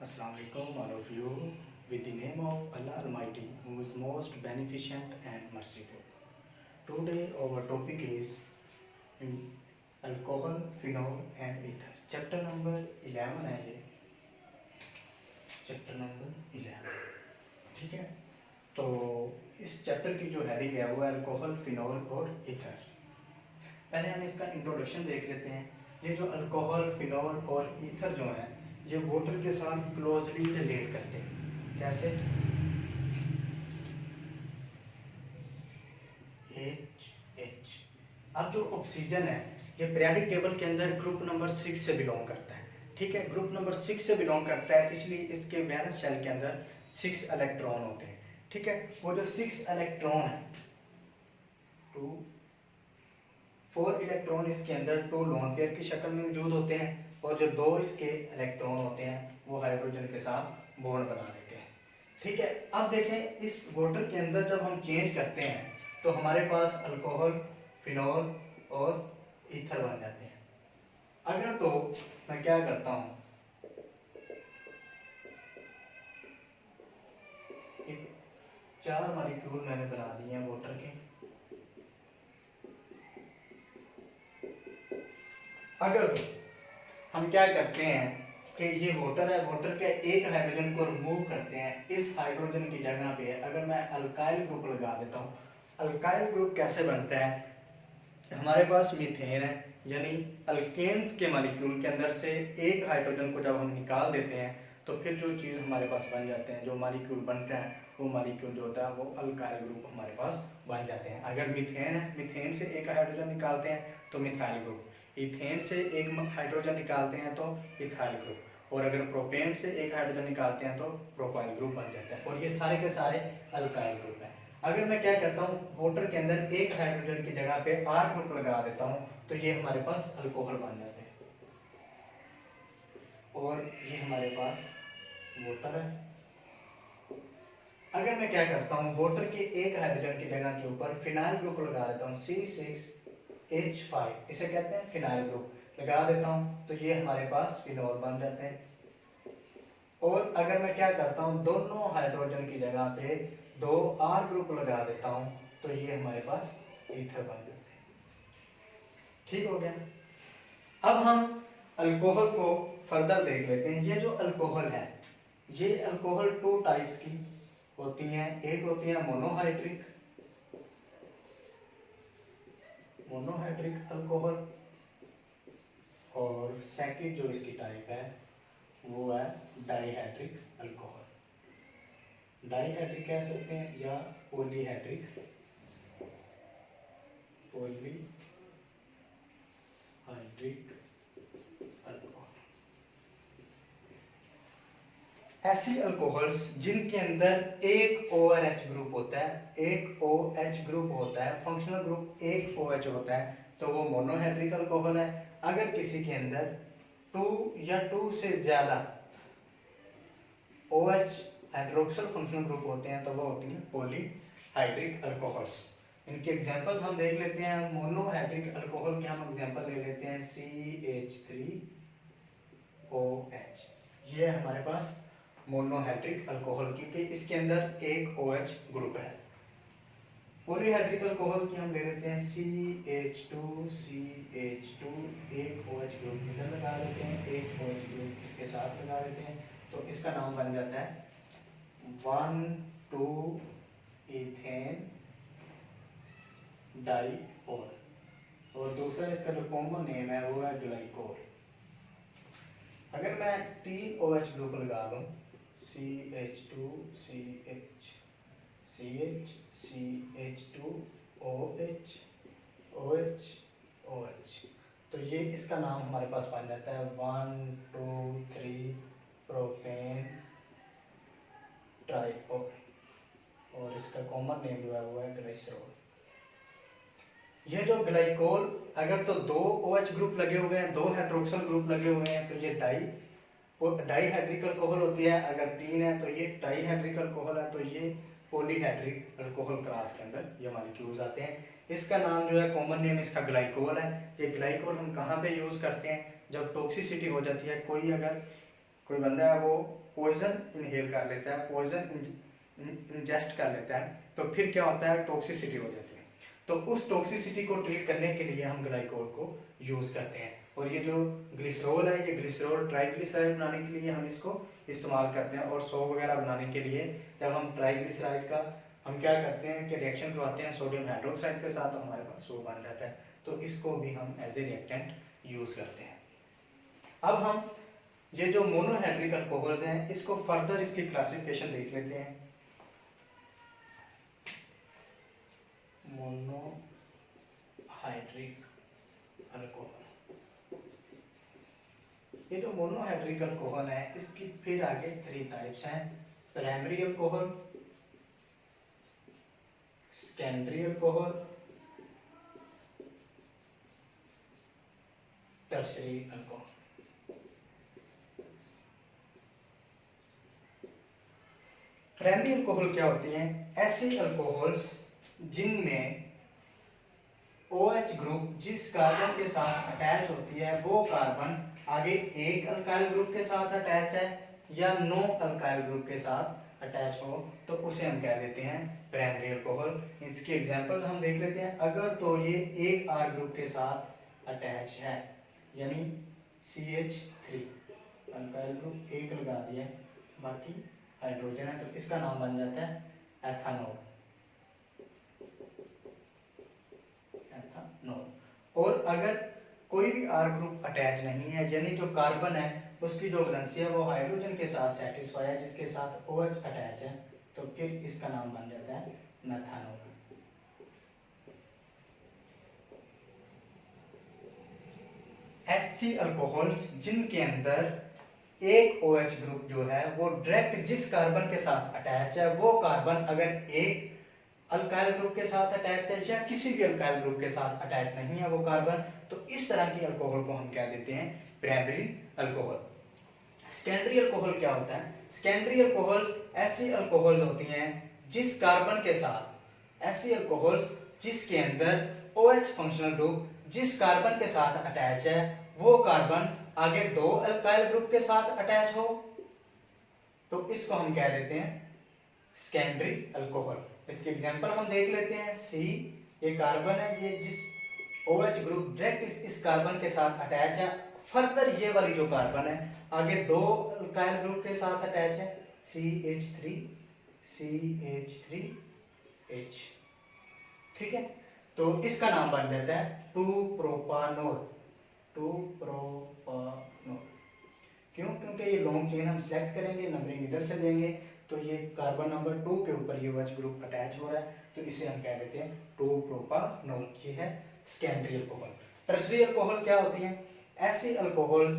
Assalamu alaikum all of you. With the name of Allah Almighty, who is most beneficent and merciful. Today our topic is alcohol, phenol and ether. Chapter number 11 है ये. Chapter number 11. ठीक है. तो इस chapter की जो heading है वो अल्कोहल, फिनॉल और ईथर. पहले हम इसका इंट्रोडक्शन देख लेते हैं. ये जो अल्कोहल, फिनॉल और ईथर जो है ये वाटर के साथ क्लोजली रिलेट करते हैं. कैसे? H. अब जो ऑक्सीजन है ये पीरियोडिक टेबल के अंदर ग्रुप नंबर 6 से बिलोंग करता है. ठीक है, ग्रुप नंबर 6 से बिलोंग करता है, इसलिए इसके वैलेंस शेल के अंदर 6 इलेक्ट्रॉन होते हैं. ठीक है, वो जो 6 इलेक्ट्रॉन है 4 इलेक्ट्रॉन इसके अंदर 2 लोन पेयर की शक्ल में मौजूद होते हैं और जो 2 इसके इलेक्ट्रॉन होते हैं वो हाइड्रोजन के साथ बॉन्ड बना लेते हैं. ठीक है, अब देखें इस वाटर के अंदर जब हम चेंज करते हैं तो हमारे पास अल्कोहल, फिनॉल और ईथर बन जाते हैं. अगर तो मैं क्या करता हूँ, 4 मॉलिक्यूल मैंने बना दिए हैं वाटर के. अगर हम क्या करते हैं कि ये वाटर है, वाटर के एक हाइड्रोजन को रिमूव करते हैं, इस हाइड्रोजन की जगह पे अगर मैं अल्काइल ग्रुप लगा देता हूँ. अल्काइल ग्रुप कैसे बनता है? हमारे पास मीथेन है, यानी अल्केन्स के मॉलिक्यूल के अंदर से एक हाइड्रोजन को जब हम निकाल देते हैं तो फिर जो चीज़ हमारे पास बन जाते हैं, जो मॉलिक्यूल बनते हैं वो मॉलिक्यूल जो होता है वो अल्काइल ग्रुप हमारे पास बन जाते हैं. अगर मीथेन है, मीथेन से एक हाइड्रोजन निकालते हैं तो मिथाइल ग्रुप, इथेन से एक हाइड्रोजन निकालते हैं तो इथाइल ग्रुप, और अगर प्रोपेन से एक हाइड्रोजन निकालते हैं तो प्रोपाइल ग्रुप बन जाता है. और ये सारे के सारे अल्काइल ग्रुप हैं. अगर मैं क्या करता हूँ, वाटर के अंदर एक हाइड्रोजन की जगह पे R ग्रुप लगा देता हूँ तो ये हमारे पास अल्कोहल बन जाते हैं. और ये हमारे पास वाटर है. अगर मैं क्या करता हूँ, वाटर के एक हाइड्रोजन की जगह के ऊपर फिनाइल ग्रुप लगा देता हूँ, C6H5, इसे कहते हैं फिनाइल ग्रुप, लगा देता हूँ तो ये हमारे पास फिनॉल बन जाते हैं. और अगर मैं क्या करता हूँ, दोनों हाइड्रोजन की जगह पे 2 R ग्रुप लगा देता हूँ तो ये हमारे पास ईथर बन जाते हैं. ठीक हो गया. अब हम अल्कोहल को फर्दर देख लेते हैं. ये जो अल्कोहल है ये अल्कोहल 2 टाइप्स की होती हैं. एक होती है मोनोहाइड्रिक अल्कोहल, और सेकंड जो इसकी टाइप है वो है डाइहाइड्रिक अल्कोहल. डाइहाइड्रिक कह सकते हैं या पॉलीहाइड्रिक अल्कोहल. ऐसी अल्कोहल्स जिनके अंदर एक OH ग्रुप होता है, एक OH ग्रुप होता है, फंक्शनल ग्रुप एक OH होता है, तो वो मोनोहाइड्रिक अल्कोहल है. अगर किसी के अंदर 2 या 2 से ज्यादा OH हाइड्रोक्सिल फंक्शनल ग्रुप होते हैं तो वो होती है पॉलीहाइड्रिक अल्कोहल्स. इनके एग्जांपल्स हम देख लेते हैं. मोनोहाइड्रिक अल्कोहल के हम एग्जांपल ले लेते हैं CH3OH. ये है हमारे पास मोनोहाइड्रिक अल्कोहल क्योंकि इसके अंदर एक OH ग्रुप है. पॉलीहाइड्रिक अल्कोहल की हम ले लेते हैं CH2, एक OH ग्रुप इधर लगा देते हैं, एक OH ग्रुप इसके साथ लगा देते हैं, तो इसका नाम बन जाता है 1,2 इथेन डाइऑल. और दूसरा इसका जो कॉमन नेम है वो है ग्लाइकोल. अगर मैं 3 OH ग्रुप लगा दूं, CH2, CH2OH, OH, तो ये इसका नाम हमारे पास बन जाता है 1,2,3 प्रोपेन ट्राइऑल. और इसका कॉमन नेम जो है वो है ग्लिसरॉल. ये जो ग्लाइकोल, अगर तो 2 OH ग्रुप लगे हुए हैं, 2 हाइड्रोक्सिल ग्रुप लगे हुए हैं तो ये डाइहाइड्रिक अल्कोहल होती है. अगर 3 है तो ये ट्राइहाइड्रिक अल्कोहल है, तो ये पॉलीहाइड्रिक अल्कोहल क्लास के अंदर ये मॉलिक्यूल्स आते हैं. इसका नाम जो है कॉमन नेम इसका ग्लाइकोल है. ये ग्लाइकोल हम कहाँ पे यूज करते हैं? जब टॉक्सिसिटी हो जाती है, कोई अगर कोई बंदा है वो पॉइजन इनहेल कर लेता है, पॉइजन इंजेस्ट कर लेता है, तो फिर क्या होता है, टॉक्सिसिटी हो जाती है। तो उस टॉक्सिसिटी को ट्रीट करने के लिए हम ग्लाइकोल को यूज़ करते हैं। और ये जो ग्लिसरॉल है, ये ग्लिसरॉल ट्राइग्लिसराइड बनाने के लिए हम इसको इस्तेमाल करते हैं। और सॉ वगैरह बनाने के लिए जब हम ट्राइग्लिसराइड का हम क्या करते हैं कि रिएक्शन करवाते हैं सोडियम हाइड्रोक्साइड के साथ, तो हमारे पास सो बन जाता है। तो इसको भी हम एज ए रिएक्टेंट यूज़ करते हैं। अब हम ये जो मोनोहाइड्रिक अल्कोहल्स हैं, इसको फर्दर इसकी क्लासिफिकेशन देख लेते हैं। मोनोहाइड्रिक अल्कोहल, ये जो मोनोहाइड्रिक अल्कोहल है, इसकी फिर आगे 3 टाइप्स हैं। Primary alcohol, secondary alcohol, tertiary alcohol. Primary alcohol क्या होती हैं? ऐसे अल्कोहल्स जिनमें OH ग्रुप जिस कार्बन के साथ अटैच होती है वो कार्बन आगे एक अल्काइल ग्रुप के साथ अटैच है या नो अल्काइल ग्रुप के साथ अटैच हो, तो उसे हम कह देते हैं प्राइमरी अल्कोहल। इसकी एग्जांपल्स हम देख लेते हैं। अगर तो ये एक R ग्रुप के साथ अटैच है, यानी CH3 अल्काइल ग्रुप एक लगा दिया, बाकी हाइड्रोजन है, तो इसका नाम बन जाता है एथानॉल। और अगर कोई भी R ग्रुप अटैच नहीं है, यानी जो कार्बन है उसकी जो वैलेंसी है वो हाइड्रोजन के साथ सेटिस्फाई है, जिसके साथ OH अटैच है, तो फिर इसका नाम बन जाता है मेथानॉल। ऐसी अल्कोहल्स जिनके अंदर एक OH ग्रुप जो है वो डायरेक्ट जिस कार्बन के साथ अटैच है, वो कार्बन अगर एक अल्काइल ग्रुप के साथ अटैच है या किसी भी अल्काइल ग्रुप के साथ अटैच नहीं है वो कार्बन, तो इस तरह की अल्कोहल को हम क्या देते हैं? Primary alcohol. सेकेंडरी अल्कोहल क्या होता है? सेकेंडरी अल्कोहल्स ऐसी अल्कोहल्स होती हैं जिस कार्बन के साथ, ऐसी अल्कोहल्स जिसके अंदर OH फंक्शनल ग्रुप जिस कार्बन के साथ अटैच है वो कार्बन आगे दो अल्काइल ग्रुप के साथ अटैच हो, तो इसको हम क्या देते हैं? Secondary alcohol. इसके एग्जांपल हम देख लेते हैं। C ये कार्बन है, ये जिस OH ग्रुप डायरेक्ट इस कार्बन के साथ अटैच है, फर्दर ये वाली जो कार्बन है आगे दो अल्काइल ग्रुप के साथ अटैच है, CH3 CH3H, ठीक है, तो इसका नाम बन जाता है 2-प्रोपानोल। 2-प्रोपानोल क्यों? क्योंकि ये लॉन्ग चेन हम सेलेक्ट करेंगे, नंबरिंग इधर से देंगे, तो ये कार्बन नंबर 2 के ऊपर ये OH ग्रुप अटैच हो रहा है, तो इसे हम कह देते हैं 2-प्रोपानोल। ये है सेकेंडरी अल्कोहल। टर्शरी अल्कोहल क्या होती हैं? ऐसी अल्कोहल्स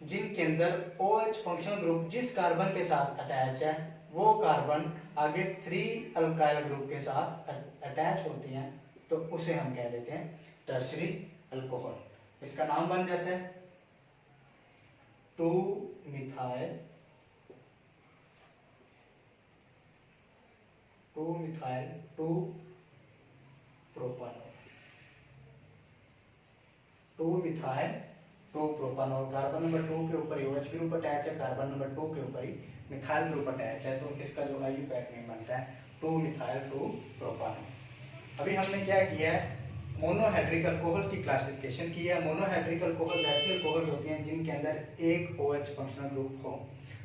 जिनके अंदर OH फंक्शनल ग्रुप जिस कार्बन के साथ अटैच है वो कार्बन आगे 3 अल्काइल ग्रुप के साथ अटैच होती हैं, तो उसे हम कह देते हैं टर्शरी अल्कोहल। इसका नाम बन जाता है 2-मिथाइल 2-प्रोपानोल। 2-मिथाइल 2-प्रोपानोल, कार्बन नंबर 2 के ऊपर OH ग्रुप अटैच है, कार्बन नंबर 2 के ऊपर ही मिथाइल ग्रुप अटैच है, तो इसका जो IUPAC नेम बनता है 2-मिथाइल 2-प्रोपानोल। अभी हमने क्या किया है? मोनोहाइड्रिक अल्कोहल की क्लासिफिकेशन की है। मोनोहाइड्रिक अल्कोहल ऐसी अल्कोहल होती हैं जिनके अंदर एक OH फंक्शनल ग्रुप हो,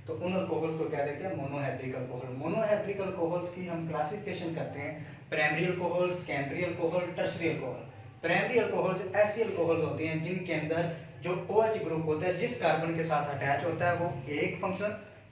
तो उन अल्कोहल्स को क्या देते हैं? Monohydric alcohol. मोनोहाइड्रिक अल्कोहल्स की हम क्लासिफिकेशन करते हैं primary alcohol, secondary alcohol, tertiary alcohol. Primary alcohols ऐसी अल्कोहल्स होती हैं जिनके अंदर जो OH ग्रुप होता है जिस कार्बन के साथ अटैच होता है वो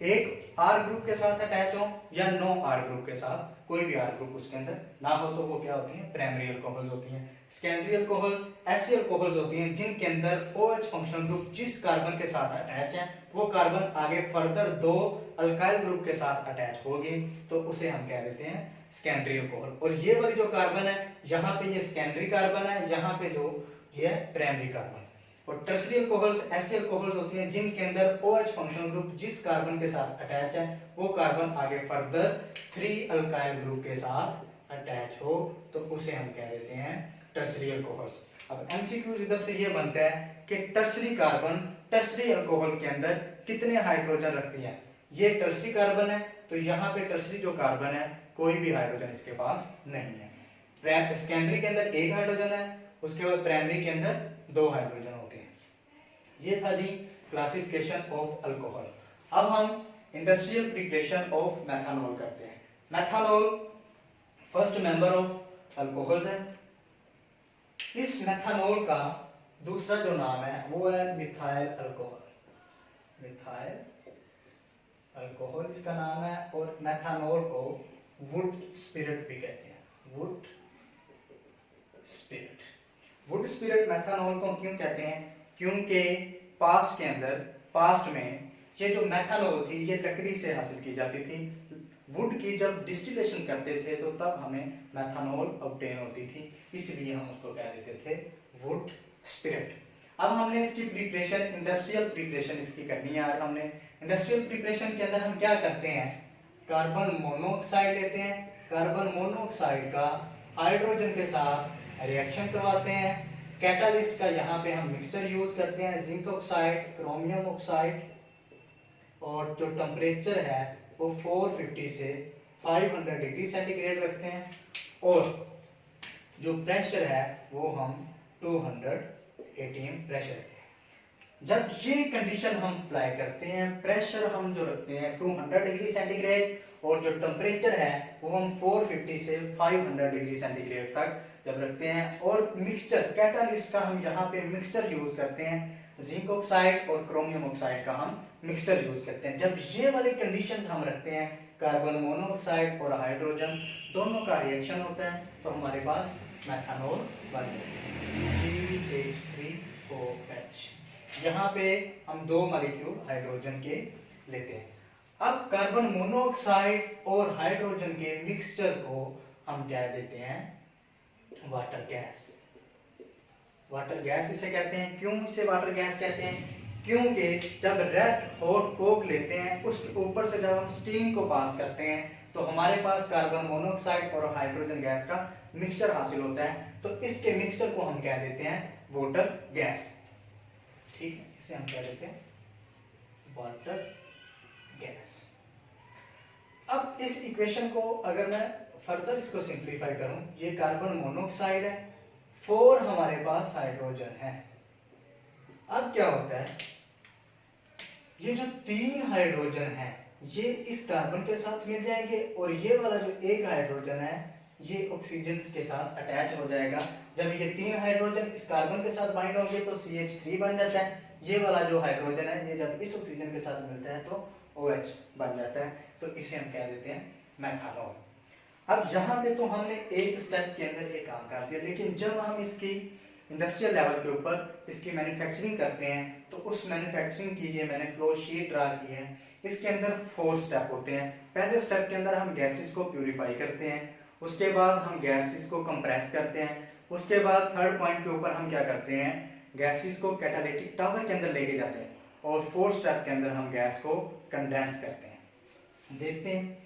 एक R ग्रुप के साथ अटैच हो या नो R ग्रुप के साथ, कोई भी R ग्रुप उसके अंदर ना हो, तो वो क्या होती हैं? प्राइमरी अल्कोहल्स होती हैं। सेकेंडरी अल्कोहल्स ऐसी अल्कोहल्स होती हैं जिनके अंदर OH फंक्शनल ग्रुप जिस कार्बन के साथ अटैच है वो कार्बन आगे फर्दर दो अल्काइल ग्रुप के साथ अटैच होगी, तो उसे हम कह देते हैं सेकेंडरी अल्कोहल। और ये वाली जो कार्बन है, यहाँ पे ये सेकेंडरी कार्बन है, यहाँ पे जो ये प्राइमरी कार्बन। और टर्शरी अल्कोहल्स ऐसी अल्कोहल्स होती हैं जिनके अंदर OH फंक्शनल ग्रुप जिस कार्बन के साथ अटैच है वो कार्बन आगे फर्दर 3 अल्काइल ग्रुप के साथ अटैच हो, तो उसे हम कह देते हैं टर्शरी अल्कोहल्स। अब एमसीक्यूज इधर से ये बनता है कि टर्सरी कार्बन टर्सरी अल्कोहल के अंदर कितने हाइड्रोजन रखती है। ये टर्सरी कार्बन है तो यहाँ पे टर्सरी जो कार्बन है कोई भी हाइड्रोजन इसके पास नहीं है। सेकेंडरी के अंदर एक हाइड्रोजन है, उसके बाद प्राइमरी के अंदर 2 हाइड्रोजन होते हैं। ये था जी क्लासिफिकेशन ऑफ अल्कोहल। अब हम इंडस्ट्रियल प्रिपरेशन ऑफ मेथनॉल करते हैं। Methanol first member of alcohols है। इस मेथनॉल का दूसरा जो नाम है वो है मिथाइल अल्कोहल। मिथाइल अल्कोहल इसका नाम है, और मेथनॉल को वुड स्पिरिट भी कहते हैं। Would spirit. Would spirit methanol को क्यों कहते हैं? क्योंकि पास्ट में ये जो मेथनॉल थी ये लकड़ी से हासिल की जाती थी। वुड की जब डिस्टिलेशन करते थे तो तब हमें मेथनॉल ऑब्टेन होती थी, इसलिए हम उसको कह देते थे वुड स्पिरिट। अब हमने इसकी प्रिपरेशन, इंडस्ट्रियल प्रिपरेशन इसकी करनी है। आज हमने इंडस्ट्रियल प्रिपरेशन के अंदर हम क्या करते हैं, कार्बन मोनोऑक्साइड लेते हैं। कार्बन मोनोऑक्साइड का हाइड्रोजन के साथ रिएक्शन करवाते हैं। कैटालिस्ट का यहाँ पे हम मिक्सचर यूज करते हैं, जिंक ऑक्साइड, क्रोमियम ऑक्साइड, और जो टेम्परेचर है वो 450 से 500 डिग्री सेंटीग्रेड रखते हैं, और जो प्रेशर है वो हम 200 atm प्रेशर रखते हैं। जब ये कंडीशन हम अप्लाई करते हैं, प्रेशर हम जो रखते हैं 200 डिग्री सेंटीग्रेड, और जो टेम्परेचर है वो हम 450 से 500 डिग्री सेंटीग्रेड तक जब रखते हैं, और मिक्सचर कैटालिस्ट का हम यहाँ पे मिक्सचर यूज करते हैं, जिंक ऑक्साइड और क्रोमियम ऑक्साइड का हम मिक्सचर यूज करते हैं। जब ये वाली कंडीशंस हम रखते हैं, कार्बन मोनोऑक्साइड और हाइड्रोजन दोनों का रिएक्शन होता है, तो हमारे पास मेथनॉल बन जाता है CH3OH। यहाँ पे हम 2 मॉलिक्यूल हाइड्रोजन के लेते हैं। अब कार्बन मोनोऑक्साइड और हाइड्रोजन के मिक्सचर को हम क्या देते हैं, वाटर गैस। वाटर गैस इसे कहते हैं। क्यों इसे वाटर गैस कहते हैं? क्योंकि जब रेड हॉट कोक लेते हैं उसके ऊपर से जब हम स्टीम को पास करते हैं तो हमारे पास कार्बन मोनोऑक्साइड और हाइड्रोजन गैस का मिक्सचर हासिल होता है, तो इसके मिक्सचर को हम क्या देते हैं, वाटर गैस। ठीक है, इसे हम क्या देते हैं, वाटर गैस। अब इस इक्वेशन को अगर मैं फर्दर इसको सिंप्लीफाई करूं, ये कार्बन मोनोऑक्साइड है, 4 हमारे पास हाइड्रोजन है। अब क्या होता है, ये जो 3 हाइड्रोजन है ये इस कार्बन के साथ मिल जाएंगे, और ये वाला जो 1 हाइड्रोजन है ये ऑक्सीजन के साथ अटैच हो जाएगा। जब ये 3 हाइड्रोजन इस कार्बन के साथ बाइंड होंगे तो CH3 बन जाता है। ये वाला जो हाइड्रोजन है ये जब इस ऑक्सीजन के साथ मिलता है तो OH बन जाता है, तो इसे हम क्या देते हैं, मेथनॉल। अब यहाँ पे तो हमने एक स्टेप के अंदर ये काम कर दिया, लेकिन जब हम इसकी इंडस्ट्रियल लेवल के ऊपर इसकी मैन्युफैक्चरिंग करते हैं तो उस मैन्युफैक्चरिंग की ये मैंने फ्लो शीट ड्रा की है। इसके अंदर 4 स्टेप होते हैं। पहले स्टेप के अंदर हम गैसेस को प्यूरिफाई करते हैं, उसके बाद हम गैसेस को कंप्रेस करते हैं, उसके बाद थर्ड पॉइंट के ऊपर हम क्या करते हैं, गैसेस को कैटालिटिक टावर के अंदर लेके जाते हैं, और 4th स्टेप के अंदर हम गैस को कंडेंस करते हैं। देखते हैं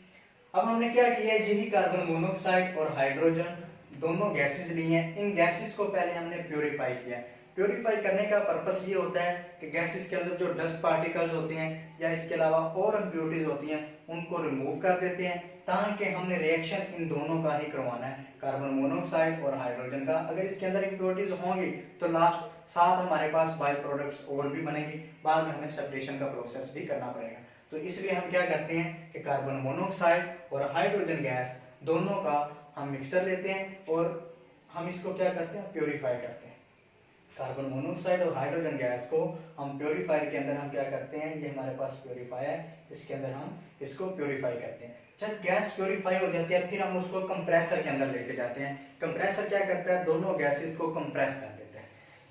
अब हमने क्या किया, यही कार्बन मोनोऑक्साइड और हाइड्रोजन दोनों गैसेस ली हैं। इन गैसेस को पहले हमने प्योरीफाई किया। प्योरीफाई करने का पर्पस ये होता है कि गैसेस के अंदर जो डस्ट पार्टिकल्स होते हैं या इसके अलावा और इम्प्योरिटीज होती हैं उनको रिमूव कर देते हैं, ताकि हमने रिएक्शन इन दोनों का ही करवाना है, कार्बन मोनोऑक्साइड और हाइड्रोजन का। अगर इसके अंदर इम्प्योरिटीज होंगी तो लास्ट साथ हमारे पास बाई प्रोडक्ट्स और भी बनेगी, बाद में हमें सेपरेशन का प्रोसेस भी करना पड़ेगा। तो इसलिए हम क्या करते हैं कि कार्बन मोनोऑक्साइड और हाइड्रोजन गैस दोनों का हम मिक्सचर लेते हैं और हम इसको क्या करते हैं, प्योरीफाई करते हैं। कार्बन मोनोऑक्साइड और हाइड्रोजन गैस को हम प्योरीफायर के अंदर हम क्या करते हैं, ये हमारे पास प्योरीफायर है, इसके अंदर हम इसको प्योरीफाई करते हैं। जब गैस प्योरीफाई हो जाती है फिर हम उसको कंप्रेसर के अंदर लेके जाते हैं। कंप्रेसर क्या करता है, दोनों गैसेस को कंप्रेस कर देता है,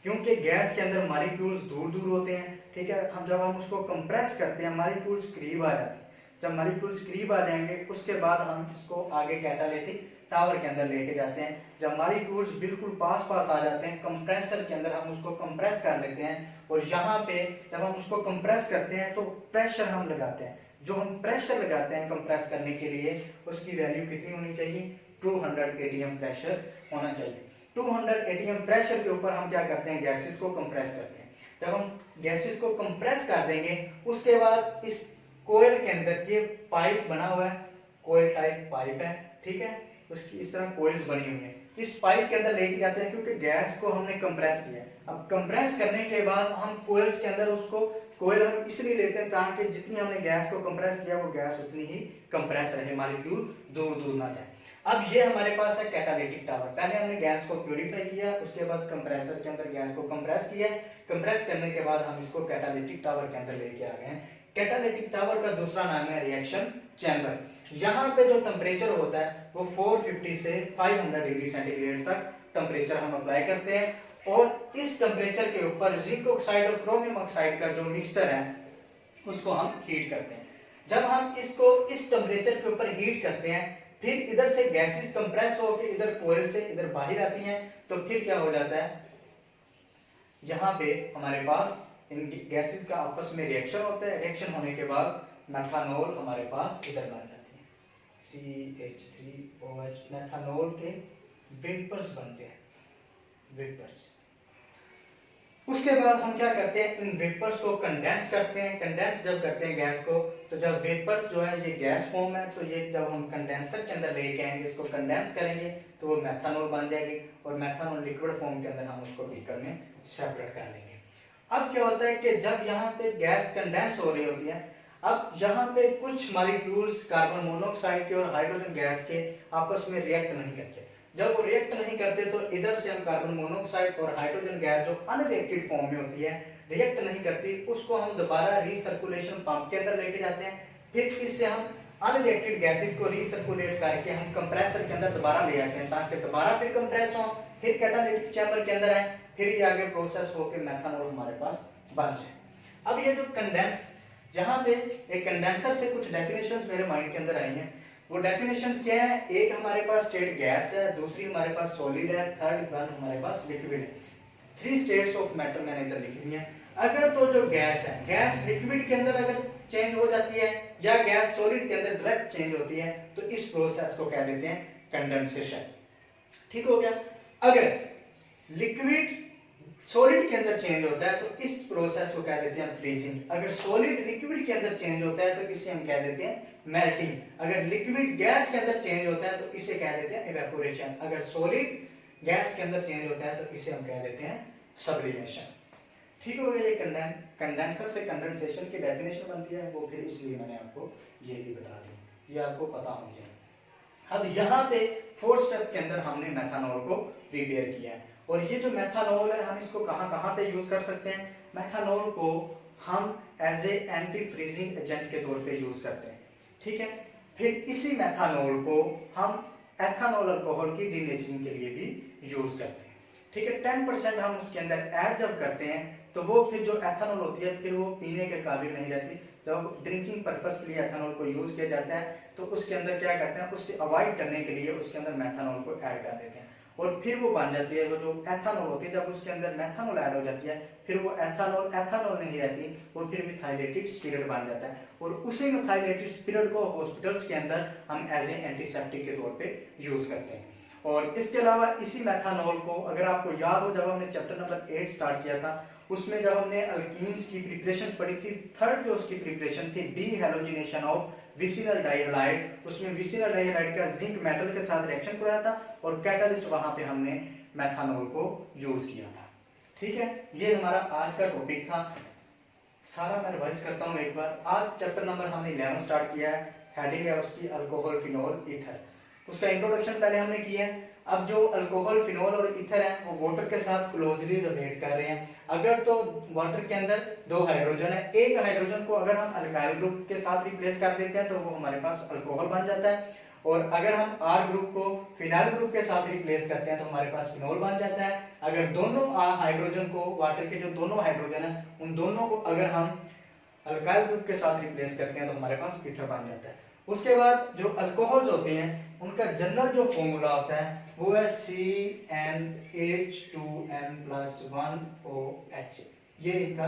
क्योंकि गैस के अंदर मॉलिक्यूल्स दूर दूर होते हैं। ठीक है, हम जब हम उसको कंप्रेस करते हैं मॉलिक्यूल्स करीब आ जाते हैं। जब मॉलिक्यूल्स करीब आ जाएंगे उसके बाद हम इसको आगे कैटालिटिक टावर के अंदर लेके जाते हैं। जब मॉलिक्यूल्स बिल्कुल पास पास आ जाते हैं कंप्रेसर के अंदर हम उसको कंप्रेस कर लेते हैं, और यहाँ पे जब हम उसको कंप्रेस करते हैं तो प्रेशर हम लगाते हैं। जो हम प्रेशर लगाते हैं कंप्रेस करने के लिए उसकी वैल्यू कितनी होनी चाहिए, 200 atm प्रेशर होना चाहिए। 200 atm प्रेशर के ऊपर हम क्या करते हैं, गैसेस को कंप्रेस करते हैं। जब हम गैसेस को कंप्रेस कर देंगे उसके बाद इस कोयल के अंदर ये पाइप बना हुआ है, कोयल टाइप पाइप है, ठीक है, उसकी इस तरह कोयल्स बनी हुई है, इस पाइप के अंदर लेके जाते हैं क्योंकि गैस को हमने कंप्रेस किया है। अब कंप्रेस करने के बाद हम कोयल्स के अंदर उसको, कोयल हम इसलिए लेते हैं ताकि जितनी हमने गैस को कंप्रेस किया वो गैस उतनी ही कंप्रेस रहे, मॉलिक्यूल दूर दूर ना जाए। अब ये हमारे पास है कैटालिटिक टावर। पहले हमने गैस को प्यूरिफाई किया, उसके बाद कंप्रेसर के अंदर गैस को कंप्रेस किया, कंप्रेस करने के बाद हम इसको कैटालिटिक टावर के अंदर लेके आ गए हैं। कैटालिटिक टावर का दूसरा नाम है रिएक्शन चैम्बर। यहाँ पे जो टेम्परेचर होता है वो 450 से 500 डिग्री सेंटीग्रेड तक टेम्परेचर हम अप्लाई करते हैं और इस टेम्परेचर के ऊपर जिंक ऑक्साइड और क्रोमियम ऑक्साइड का जो मिक्सचर है उसको हम हीट करते हैं। जब हम इसको इस टेम्परेचर के ऊपर हीट करते हैं फिर इधर से गैसेस कंप्रेस होकर इधर कोयल से इधर बाहर आती हैं, तो फिर क्या हो जाता है, यहाँ पे हमारे पास इन गैसेस का आपस में रिएक्शन होता है। रिएक्शन होने के बाद मेथानॉल हमारे पास इधर बन जाती है, CH3OH, मेथानॉल के वेपर्स बनते हैं, वेपर्स। उसके बाद हम क्या करते हैं, इन वेपर्स को कंडेंस करते हैं। कंडेंस जब करते हैं गैस को, तो जब वेपर्स जो है ये गैस फॉर्म है, तो ये जब हम कंडेंसर के अंदर लेके आएंगे, इसको कंडेंस करेंगे तो वो मेथानॉल बन जाएगी और मेथानॉल लिक्विड फॉर्म के अंदर हम उसको बीकर में सेपरेट कर लेंगे। अब क्या होता है कि जब यहाँ पे गैस कंडेंस हो रही होती है, अब यहाँ पे कुछ मॉलिक्यूल्स कार्बन मोनोऑक्साइड के और हाइड्रोजन गैस के आपस में रिएक्ट नहीं करते। जब वो रिएक्ट नहीं करते तो इधर से हम कार्बन मोनोऑक्साइड और हाइड्रोजन गैस जो अनरिएक्टेड फॉर्म में होती है, रिएक्ट नहीं करती, उसको हम दोबारा रीसर्कुलेशन पंप के अंदर लेके जाते हैं। फिर इससे हम अनरिएक्टेड गैसेस को रीसर्कुलेट करके हम कंप्रेसर के अंदर दोबारा ले आते हैं ताकि दोबारा फिर कंप्रेस हो, फिर कैटालिटिक चैम्बर के अंदर आए, फिर ये आगे प्रोसेस होकर मेथानॉल हमारे पास बन जाए। अब ये जो कंडेंस, यहाँ पे एक कंडेंसर से कुछ डेफिनेशंस मेरे माइंड के अंदर आई हैं। वो डेफिनेशंस क्या है, एक हमारे पास स्टेट गैस है, दूसरी हमारे पास सॉलिड है, थर्ड वन हमारे पास लिक्विड है। 3 स्टेट्स ऑफ मैटर मैंने इधर लिखी हुई है। अगर तो जो गैस है, गैस लिक्विड के अंदर अगर चेंज हो जाती है या गैस सॉलिड के अंदर डायरेक्ट चेंज होती है तो इस प्रोसेस को कह देते हैं कंडेंसेशन। ठीक हो गया। अगर लिक्विड सॉलिड के अंदर चेंज होता है तो इस प्रोसेस को कह देते हैं फ्रीजिंग। अगर सॉलिड लिक्विड के अंदर चेंज होता है तो इसे हम कह देते हैं मेल्टिंग। अगर लिक्विड गैस के अंदर चेंज होता है तो इसे कह देते हैं इवेपोरेशन। अगर सॉलिड गैस के अंदर चेंज होता है तो इसे हम कह देते हैं सब्लिमेशन। ठीक हो गया। ये कंडेंसर से कंडेंसेशन की डेफिनेशन बनती है, वो फिर इसलिए मैंने आपको ये भी बता दी, ये आपको पता होना चाहिए। अब यहाँ पे 4th स्टेप के अंदर हमने मेथानॉल को प्रिपेयर किया है और ये जो मेथानॉल है हम इसको कहाँ कहाँ पे यूज कर सकते हैं। मेथानॉल को हम as a anti freezing agent के तौर पे यूज करते हैं, ठीक है। फिर इसी मेथानॉल को हम एथानॉल अल्कोहल की डीनेचरिंग के लिए भी यूज करते हैं, ठीक है। 10% हम उसके अंदर ऐड जब करते हैं तो वो फिर जो एथानॉल होती है फिर वो पीने के काबिल नहीं रहती। जब ड्रिंकिंग पर्पस के लिए एथानॉल को यूज किया जाता है तो उसके अंदर क्या करते हैं, उससे अवॉइड करने के लिए उसके अंदर मेथानॉल को ऐड कर देते हैं और फिर वो बन जाती है वो जो एथानॉल होती है। जब उसके अंदर मेथानॉल ऐड हो जाती है फिर वो एथानॉल नहीं रहती, वो फिर मिथाइलेटेड स्पिरिट बन जाता है और उसी मिथाइलेटेड स्पिरिट को हॉस्पिटल्स के अंदर हम एज ए एंटीसेप्टिक के तौर पे यूज करते हैं। और इसके अलावा इसी मेथानॉल को, अगर आपको याद हो, जब हमने चैप्टर नंबर 8 स्टार्ट किया था उसमें जब हमने अल्कीन्स की प्रिपरेशन पढ़ी थी, थर्ड जो उसकी प्रिपरेशन थी डी हैलोजिनेशन ऑफ विसिनल डाइहैलाइड, उसमें विसिनल डाइहैलाइड का जिंक मेटल के साथ रिएक्शन कराया था और कैटलिस्ट वहां पे हमने मेथानॉल को यूज किया था, ठीक है। ये हमारा आज का टॉपिक था। सारा मैं रिवाइज करता हूँ एक बार। आज चैप्टर नंबर हमने 11 स्टार्ट किया है, हेडिंग है उसकी अल्कोहल, फिनोल, ईथर। उसका इंट्रोडक्शन पहले हमने किया है। अब जो अल्कोहल, फिनोल और ईथर है वो वाटर के साथ क्लोजली रिलेट कर रहे हैं। अगर तो वाटर के अंदर 2 हाइड्रोजन है, एक हाइड्रोजन को अगर हम अल्काइल ग्रुप के साथ रिप्लेस कर देते हैं तो वो हमारे पास अल्कोहल बन जाता है और अगर हम आर ग्रुप को फिनाइल ग्रुप के साथ रिप्लेस करते हैं तो हमारे पास फिनोल बन जाता है। अगर दोनों हाइड्रोजन को, वाटर के जो दोनों हाइड्रोजन है उन दोनों को अगर हम अल्काइल ग्रुप के साथ रिप्लेस करते हैं तो हमारे पास ईथर बन जाता है। उसके बाद जो अल्कोहल्स होते हैं उनका जनरल जो फॉर्मूला होता है वो है CnH2n+1OH। ये इनका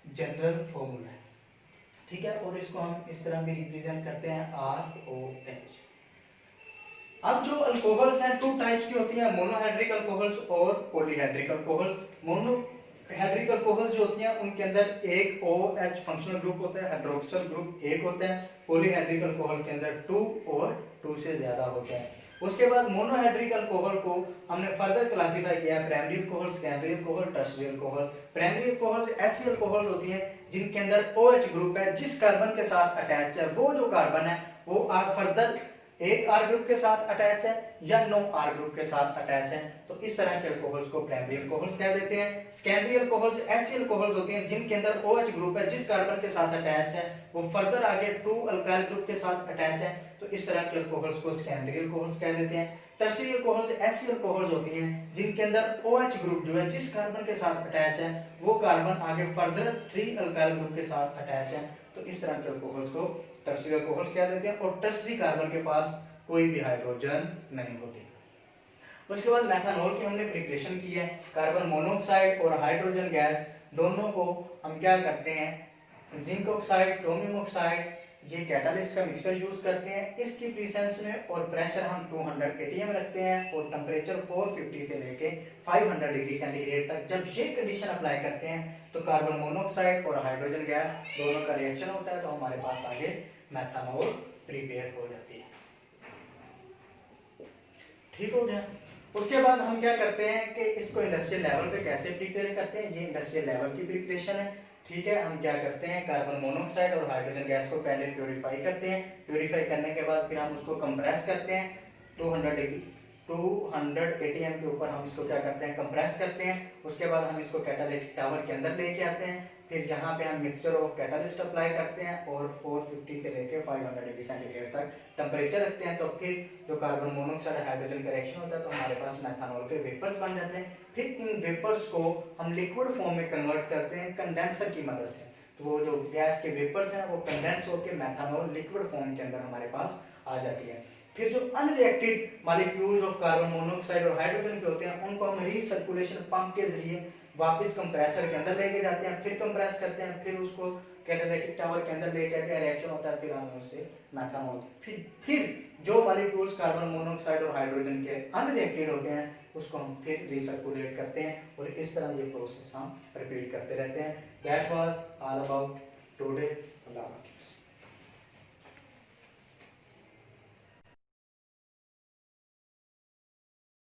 जनरल फॉर्मूला है, ठीक है। और इसको हम इस तरह भी रिप्रेजेंट करते हैं ROH। अब जो अल्कोहल्स हैं टू टाइप्स की होती हैं, मोनोहाइड्रिक अल्कोहल्स और पॉलीहाइड्रिक अल्कोहल्स। मोनोहाइड्रिक अल्कोहल्स जो होती हैं उनके अंदर एक OH फंक्शनल ग्रुप होता है, हाइड्रोक्सिल ग्रुप एक होता है। पॉलीहाइड्रिक अल्कोहल के अंदर 2 और 2 से ज्यादा होते हैं। उसके बाद मोनोहाइड्रिक अल्कोहल को हमने फर्दर क्लासिफाई किया है primary alcohol, secondary alcohol, tertiary alcohol. Primary alcohol ऐसी अल्कोहल होती है जिनके अंदर OH ग्रुप है, जिस कार्बन के साथ अटैच है वो जो कार्बन है वो फर्दर एक R ग्रुप के साथ अटैच है या नो R ग्रुप के साथ अटैच है, तो इस तरह के अल्कोहल्स को प्राइमरी अल्कोहल्स कह देते हैं। सेकेंडरी अल्कोहल्स ऐसी अल्कोहल्स होती हैं जिनके अंदर OH ग्रुप है, जिस कार्बन के साथ अटैच है वो फर्दर आगे 2 अल्काइल ग्रुप के साथ अटैच है, तो इस तरह के अल्कोहल्स को सेकेंडरी अल्कोहल्स कह देते हैं। टर्शियरी अल्कोहल्स ऐसी अल्कोहल्स होती हैं जिनके अंदर OH ग्रुप जो है जिस कार्बन के साथ अटैच है वो कार्बन आगे फर्दर 3 अल्काइल ग्रुप के साथ अटैच है, तो इस तरह के अल्कोहल्स को टर्शियरी अल्कोहल्स कह देते हैं। और टर्शियरी कार्बन के पास कोई भी हाइड्रोजन नहीं होती। उसके बाद मेथनॉल की हमने प्रिपरेशन की है। कार्बन मोनोऑक्साइड और हाइड्रोजन गैस दोनों को हम क्या करते हैं, जिंक ऑक्साइड, क्रोमियम ऑक्साइड, ये कैटालिस्ट का मिक्सचर यूज करते हैं। इसकी प्रेजेंस में और प्रेशर हम 200 atm रखते हैं और टेम्परेचर 450 से लेके 500 डिग्री सेंटीग्रेड तक जब ये कंडीशन अप्लाई करते हैं तो कार्बन मोनोऑक्साइड और हाइड्रोजन गैस दोनों का रिएक्शन होता है, तो हमारे पास आगे मेथनॉल प्रिपेयर हो जाती है। ठीक हो गया। उसके बाद हम क्या करते हैं कि इसको इंडस्ट्रियल लेवल पे कैसे प्रिपेयर करते हैं, ये इंडस्ट्रियल लेवल की प्रिपरेशन है। ठीक है, हम क्या करते हैं कार्बन मोनोऑक्साइड और हाइड्रोजन गैस को पहले प्योरीफाई करते हैं। प्योरीफाई करने के बाद फिर हम उसको कंप्रेस करते हैं 200 atm के ऊपर हम इसको क्या करते हैं कंप्रेस करते हैं। उसके बाद हम इसको कैटालिटिक टावर के अंदर लेके आते हैं, फिर यहाँ पे हम मिक्सचर ऑफ कैटालिस्ट अप्लाई करते हैं और 450 से लेके 500 डिग्री सेंटीग्रेड तक टेम्परेचर रखते हैं, तो फिर जो कार्बन मोनोऑक्साइड हाइड्रोजन का रिएक्शन होता है तो हमारे पास मेथनॉल के वेपर्स बन जाते हैं। फिर इन वेपर्स को हम लिक्विड फॉर्म में कन्वर्ट करते हैं कंडेंसर की मदद से, तो वो जो गैस के वेपर्स हैं वो कंडेंस होकर मेथनॉल लिक्विड फॉर्म के अंदर हमारे पास आ जाती है। फिर जो unreacted molecules of carbon monoxide और हाइड्रोजन के होते हैं उनको हम रीसर्कुलेशन पंप के जरिए वापस कंप्रेसर के अंदर लेके जाते हैं, फिर कंप्रेस करते हैं, फिर उसको कैटालिटिक टावर के अंदर लेके आते हैं, रिएक्शन होता है, फिर हम उससे मेथनॉल फिर जो मॉलिक्यूल्स कार्बन मोनोऑक्साइड और हाइड्रोजन के अनरिएक्टेड होते हैं उसको हम फिर रीसर्कुलेट करते हैं और इस तरह ये प्रोसेस हम रिपीट करते रहते हैं। That was all about today.